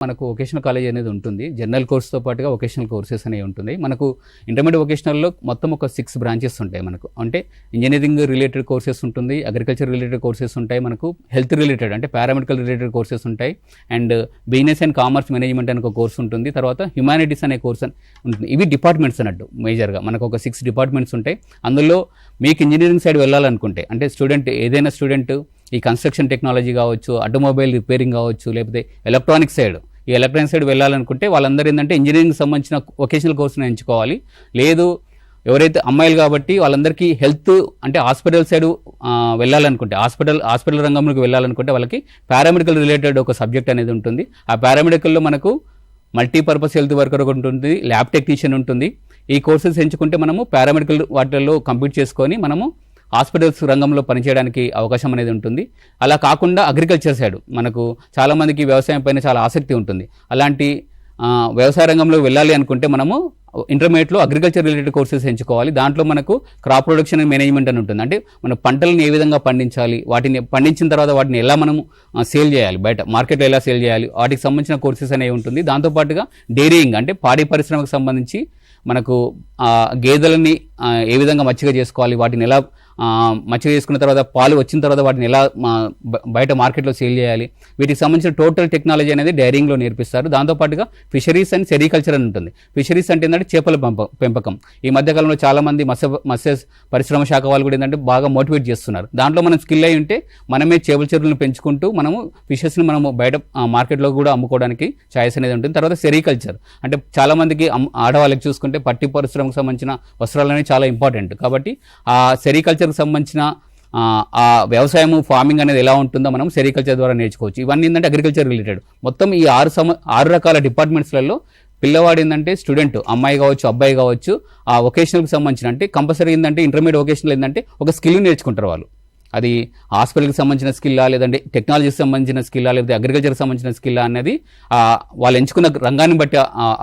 మనకు vocational college అనేది ఉంటుంది. జనరల్ కోర్స్తో పాటుగా వొకేషనల్ కోర్సెస్ అనేవి ఉంటుంది. మనకు ఇంటర్మీడియట్ వొకేషనల్లో మొత్తం ఒక 6 బ్రాంచెస్ ఉంటాయి మనకు. అంటే ఇంజనీరింగ్ రిలేటెడ్ కోర్సెస్ ఉంటుంది, అగ్రికల్చర్ రిలేటెడ్ కోర్సెస్ ఉంటాయి, మనకు హెల్త్ రిలేటెడ్ అంటే పారామెడికల్ రిలేటెడ్ కోర్సెస్ ఉంటాయి, and business and commerce management అనే ఒక కోర్స్ ఉంటుంది, తర్వాత హ్యుమానిటీస్ అనే కోర్స్ ఉంటుంది. ఇవి డిపార్ట్మెంట్స్ అన్నట్టు మేజర్గా మనకు ఒక 6 డిపార్ట్మెంట్స్ ఉంటాయి. అందులో మీకు ఇంజనీరింగ్ సైడ్ వెళ్ళాలనుకుంటే అంటే ఏదైనా స్టూడెంట్ ఈ కన్స్ట్రక్షన్ టెక్నాలజీ కావచ్చు, ఆటోమొబైల్ రిపేరింగ్ కావచ్చు, లేకపోతే ఎలక్ట్రానిక్ సైడ్ వెళ్ళాలనుకుంటే వాళ్ళందరూ ఏంటంటే ఇంజనీరింగ్ సంబంధించిన వొకేషనల్ కోర్సును ఎంచుకోవాలి. లేదు ఎవరైతే అమ్మాయిలు కాబట్టి వాళ్ళందరికీ హెల్త్ అంటే హాస్పిటల్ సైడ్ వెళ్ళాలనుకుంటే హాస్పిటల్ రంగంలోకి వెళ్ళాలనుకుంటే వాళ్ళకి పారామెడికల్ రిలేటెడ్ ఒక సబ్జెక్ట్ అనేది ఉంటుంది. ఆ పారామెడికల్లో మనకు మల్టీపర్పస్ హెల్త్ వర్కర్ ఒకటి ఉంటుంది, ల్యాబ్ టెక్నీషియన్ ఉంటుంది. ఈ కోర్సెస్ ఎంచుకుంటే మనము పారామెడికల్ వాటిల్లో కంప్లీట్ చేసుకొని మనము హాస్పిటల్స్ రంగంలో పనిచేయడానికి అవకాశం అనేది ఉంటుంది. అలా కాకుండా అగ్రికల్చర్ సైడ్ మనకు చాలామందికి వ్యవసాయం పైన చాలా ఆసక్తి ఉంటుంది. అలాంటి వ్యవసాయ రంగంలో వెళ్ళాలి అనుకుంటే మనము ఇంటర్మీడియట్లో అగ్రికల్చర్ రిలేటెడ్ కోర్సెస్ ఎంచుకోవాలి. దాంట్లో మనకు క్రాప్ ప్రొడక్షన్ మేనేజ్మెంట్ అని ఉంటుంది. అంటే మన పంటలను ఏ విధంగా పండించాలి, వాటిని పండించిన తర్వాత వాటిని ఎలా మనము సేల్ చేయాలి, బయట మార్కెట్లో ఎలా సేల్ చేయాలి, వాటికి సంబంధించిన కోర్సెస్ అనేవి ఉంటుంది. దాంతోపాటుగా డైరీయింగ్ అంటే పాడి పరిశ్రమకు సంబంధించి మనకు గేదెలని ఏ విధంగా మచ్చిక చేసుకోవాలి, వాటిని ఎలా మచ్చిక చేసుకున్న తర్వాత పాలు వచ్చిన తర్వాత వాటిని ఎలా బయట మార్కెట్లో సేల్ చేయాలి, వీటికి సంబంధించిన టోటల్ టెక్నాలజీ అనేది డైరింగ్లో నేర్పిస్తారు. దాంతోపాటుగా ఫిషరీస్ అండ్ సెరికల్చర్ అని ఉంటుంది. ఫిషరీస్ అంటే ఏంటంటే చేపల పెంపకం. ఈ మధ్యకాలంలో చాలామంది మత్స్య పరిశ్రమ శాఖ వాళ్ళు కూడా ఏంటంటే బాగా మోటివేట్ చేస్తున్నారు. దాంట్లో మనం స్కిల్ అయి ఉంటే మనమే చేపల చెరువులను పెంచుకుంటూ మనము ఫిషెస్ని మనము బయట మార్కెట్లో కూడా అమ్ముకోవడానికి ఛాయిస్ అనేది ఉంటుంది. తర్వాత సెరికల్చర్ అంటే చాలామందికి ఆడవాళ్ళకి చూసుకుంటే పట్టి పరిశ్రమకు సంబంధించిన వస్త్రాలు అనేవి చాలా ఇంపార్టెంట్. కాబట్టి ఆ సెరికల్చర్కి సంబంధించిన ఆ వ్యవసాయము ఫార్మింగ్ అనేది ఎలా ఉంటుందో మనం సెరికల్చర్ ద్వారా నేర్చుకోవచ్చు. ఇవన్నీ ఏంటంటే అగ్రికల్చర్ రిలేటెడ్. మొత్తం ఈ 6 రకాల డిపార్ట్మెంట్స్లలో పిల్లవాడు ఏంటంటే స్టూడెంట్ అమ్మాయి కావచ్చు అబ్బాయి కావచ్చు ఆ వొకేషనల్కి సంబంధించిన అంటే కంపల్సరీ ఏంటంటే ఇంటర్మీడియట్ వొకేషనల్ ఏంటంటే ఒక స్కిల్ నేర్చుకుంటారు వాళ్ళు. అది హాస్పిటల్కి సంబంధించిన స్కిల్లా, లేదంటే టెక్నాలజీకి సంబంధించిన స్కిల్లా, లేకపోతే అగ్రికల్చర్కి సంబంధించిన స్కిల్లా అనేది వాళ్ళు ఎంచుకున్న రంగాన్ని బట్టి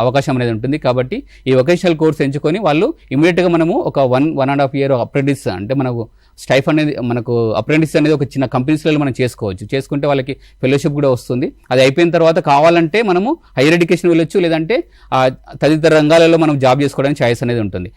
అవకాశం అనేది ఉంటుంది. కాబట్టి ఈ వొకేషనల్ కోర్స్ ఎంచుకొని వాళ్ళు ఇమీడియట్గా మనము ఒక 1.5 year అప్రెంటిస్ అంటే మనకు స్టైఫ్ అనేది మనకు అప్రెంటిస్ అనేది ఒక చిన్న కంపెనీస్లలో మనం చేసుకుంటే వాళ్ళకి ఫెలోషిప్ కూడా వస్తుంది. అది అయిపోయిన తర్వాత కావాలంటే మనము హైయర్ ఎడ్యుకేషన్ వెళ్ళొచ్చు, లేదంటే తదితర రంగాలలో మనం జాబ్ చేసుకోవడానికి ఛాయిస్ అనేది ఉంటుంది.